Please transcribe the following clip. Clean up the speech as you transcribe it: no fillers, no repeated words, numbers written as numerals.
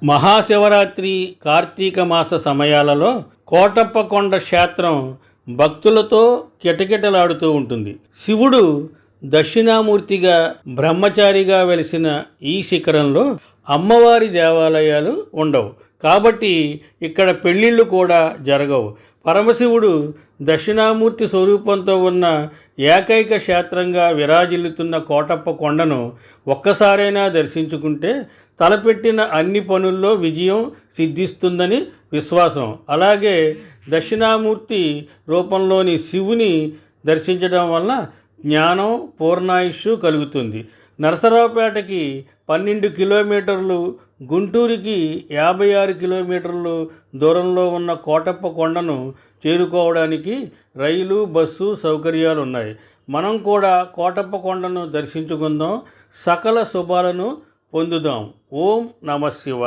మహాశివరాత్రి, కార్తీక మాస సమయాలలో కోటప్ప కొండ క్షేత్రం భక్తులతో కిటకిటలాడుతూ ఉంటుంది. శివుడు దక్షిణామూర్తిగా బ్రహ్మచారిగా వెలిసిన ఈ శిఖరంలో అమ్మవారి దేవాలయాలు ఉండవు. కాబట్టి ఇక్కడ పెళ్ళిళ్ళు కూడా జరగవు. పరమశివుడు దక్షిణామూర్తి స్వరూపంతో ఉన్న ఏకైక క్షేత్రంగా విరాజిల్లుతున్న కోటప్ప కొండను ఒక్కసారైనా దర్శించుకుంటే తలపెట్టిన అన్ని పనుల్లో విజయం సిద్ధిస్తుందని విశ్వాసం. అలాగే దక్షిణామూర్తి రూపంలోని శివుని దర్శించడం వల్ల జ్ఞానం, పూర్ణాయుష్షు కలుగుతుంది. నరసరావుపేటకి 12 కిలోమీటర్లు, గుంటూరుకి 56 కిలోమీటర్లు దూరంలో ఉన్న కోటప్ప కొండను చేరుకోవడానికి రైలు, బస్సు సౌకర్యాలు ఉన్నాయి. మనం కూడా కోటప్ప కొండను దర్శించుకుందాం, సకల శుభాలను పొందుదాం. ఓం నమః శివాయ.